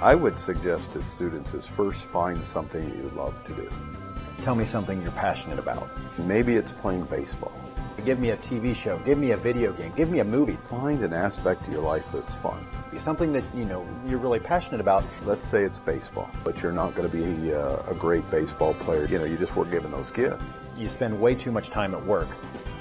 I would suggest to students is first find something that you love to do. Tell me something you're passionate about. Maybe it's playing baseball. Give me a TV show, give me a video game, give me a movie. Find an aspect of your life that's fun. Something that you're really passionate about. Let's say it's baseball, but you're not going to be a great baseball player. You just weren't given those gifts. You spend way too much time at work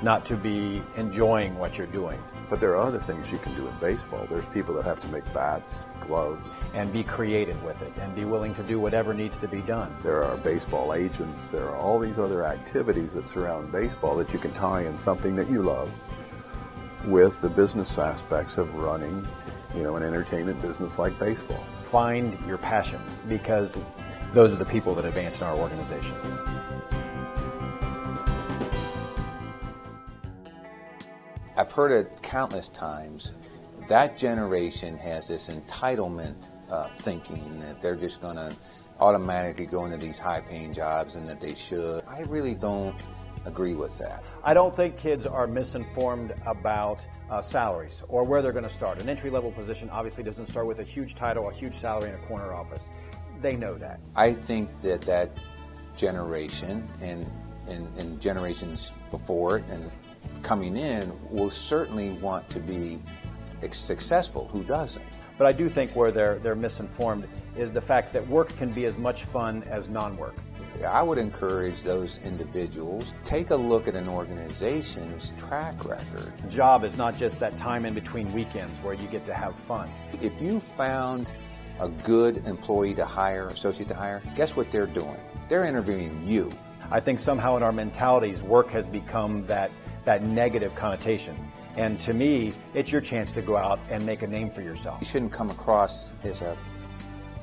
not to be enjoying what you're doing. But there are other things you can do in baseball. There's people that have to make bats, gloves. And be creative with it and be willing to do whatever needs to be done. There are baseball agents. There are all these other activities that surround baseball that you can tie in something that you love with the business aspects of running, an entertainment business like baseball. Find your passion, because those are the people that advance in our organization. I've heard it countless times. That generation has this entitlement thinking that they're just going to automatically go into these high-paying jobs and that they should. I really don't agree with that. I don't think kids are misinformed about salaries or where they're going to start. An entry-level position obviously doesn't start with a huge title, a huge salary in a corner office. They know that. I think that generation and generations before it and coming in will certainly want to be successful. Who doesn't? But I do think where they're misinformed is the fact that work can be as much fun as non-work. I would encourage those individuals, take a look at an organization's track record. The job is not just that time in between weekends where you get to have fun. If you found a good employee to hire, associate to hire, guess what they're doing? They're interviewing you. I think somehow in our mentalities, work has become that negative connotation. And to me, it's your chance to go out and make a name for yourself. You shouldn't come across as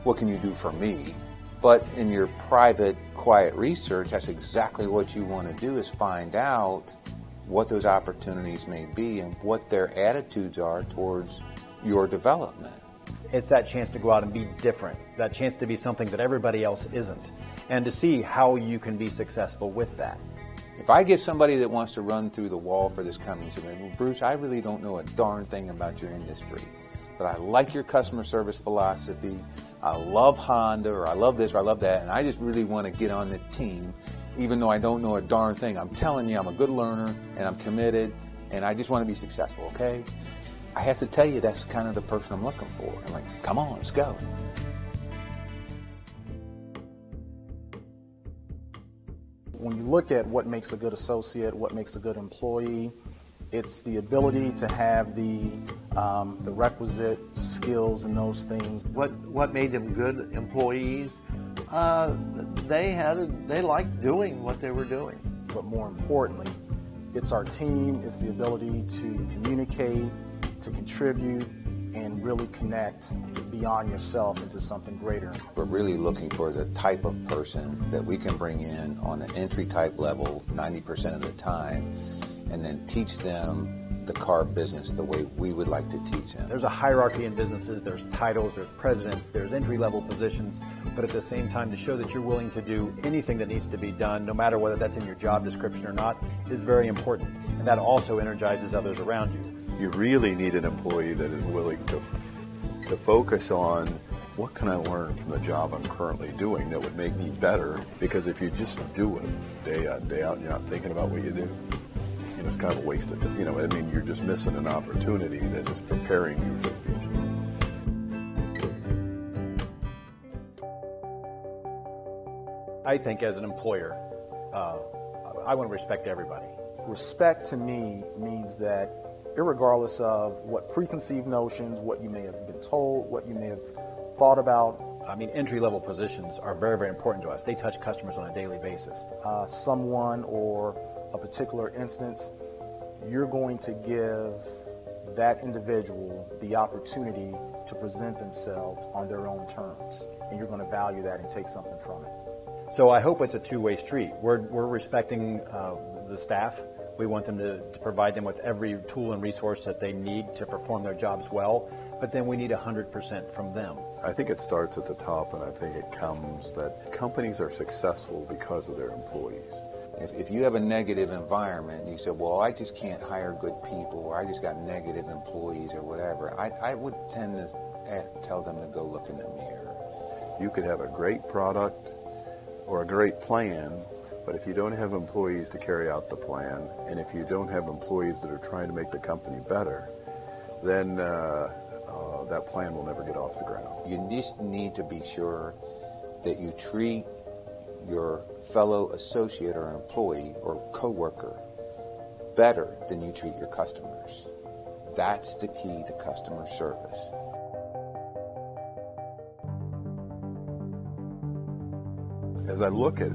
what can you do for me? But in your private, quiet research, that's exactly what you want to do, is find out what those opportunities may be and what their attitudes are towards your development. It's that chance to go out and be different, that chance to be something that everybody else isn't, and to see how you can be successful with that. If I get somebody that wants to run through the wall for this company and say, well, Bruce, I really don't know a darn thing about your industry, but I like your customer service philosophy, I love Honda, or I love this, or I love that, and I just really want to get on the team, even though I don't know a darn thing. I'm telling you, I'm a good learner, and I'm committed, and I just want to be successful, okay? I have to tell you, that's kind of the person I'm looking for. I'm like, come on, let's go. When you look at what makes a good associate, what makes a good employee, it's the ability to have the requisite skills and those things. What made them good employees? They liked doing what they were doing. But more importantly, it's our team. It's the ability to communicate, to contribute, and really connect beyond yourself into something greater. We're really looking for the type of person that we can bring in on an entry type level 90% of the time, and then teach them the car business the way we would like to teach them. There's a hierarchy in businesses, there's titles, there's presidents, there's entry-level positions, but at the same time, to show that you're willing to do anything that needs to be done, no matter whether that's in your job description or not, is very important. And that also energizes others around you. You really need an employee that is willing to focus on what can I learn from the job I'm currently doing that would make me better, because if you just do it day out, you're not thinking about what you do. It's kind of a waste of time. You're just missing an opportunity that is preparing you for the future. I think as an employer, I want to respect everybody. Respect to me means that irregardless of what preconceived notions, what you may have been told, what you may have thought about. Entry-level positions are very, very important to us. They touch customers on a daily basis. Someone or a particular instance, you're going to give that individual the opportunity to present themselves on their own terms, and you're going to value that and take something from it. So I hope it's a two-way street. We're respecting the staff. We want them to provide them with every tool and resource that they need to perform their jobs well, but then we need 100% from them. I think it starts at the top, and I think it comes that companies are successful because of their employees. If you have a negative environment and you say, well, I just can't hire good people, or I just got negative employees or whatever, I would tend to tell them to go look in the mirror. You could have a great product or a great plan, but if you don't have employees to carry out the plan, and if you don't have employees that are trying to make the company better, then that plan will never get off the ground. You just need to be sure that you treat your fellow associate or employee or coworker better than you treat your customers. That's the key to customer service. As I look at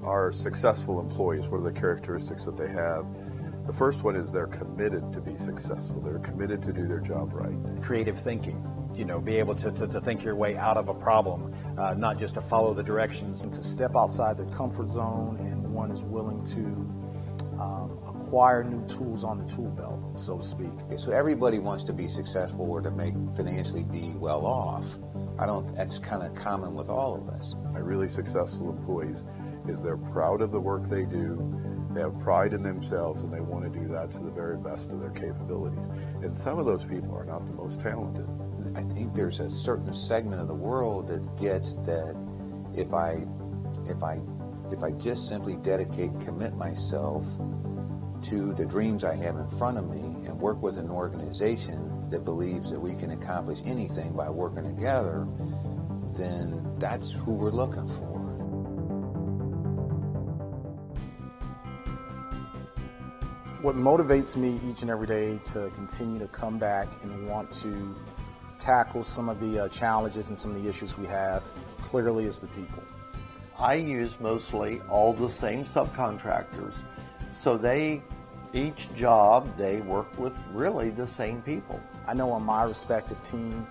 our successful employees, what are the characteristics that they have? The first one is they're committed to be successful. They're committed to do their job right. Creative thinking, be able to think your way out of a problem, not just to follow the directions. And to step outside their comfort zone, and one is willing to acquire new tools on the tool belt, so to speak. So everybody wants to be successful or to financially be well off. That's kind of common with all of us. My really successful employees is they're proud of the work they do, they have pride in themselves, and they want to do that to the very best of their capabilities. And some of those people are not the most talented. I think there's a certain segment of the world that gets that if I just simply commit myself to the dreams I have in front of me and work with an organization that believes that we can accomplish anything by working together, then that's who we're looking for. What motivates me each and every day to continue to come back and want to tackle some of the challenges and some of the issues we have clearly is the people. I use mostly all the same subcontractors, so each job they work with really the same people. I know on my respective team,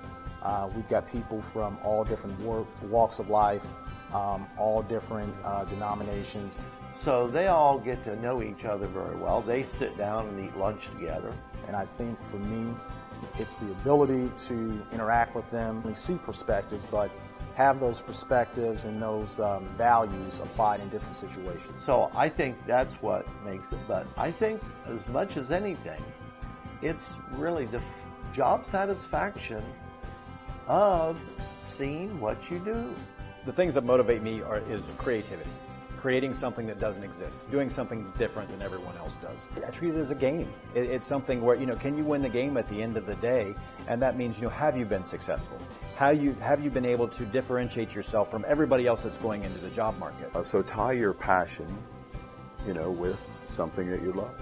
we've got people from all different walks of life, all different denominations. So they all get to know each other very well. They sit down and eat lunch together. And I think for me, it's the ability to interact with them and see perspectives, but have those perspectives and those values applied in different situations. So I think that's what makes it. But I think as much as anything, it's really the job satisfaction of seeing what you do. The things that motivate me is creativity. Creating something that doesn't exist, doing something different than everyone else does. I treat it as a game. It's something where, can you win the game at the end of the day? And that means, have you been successful? Have you been able to differentiate yourself from everybody else that's going into the job market? So tie your passion, with something that you love.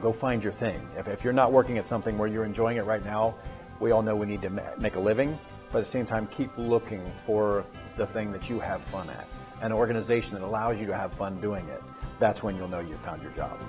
Go find your thing. If you're not working at something where you're enjoying it right now, we all know we need to make a living, but at the same time, keep looking for the thing that you have fun at. An organization that allows you to have fun doing it, that's when you'll know you've found your job.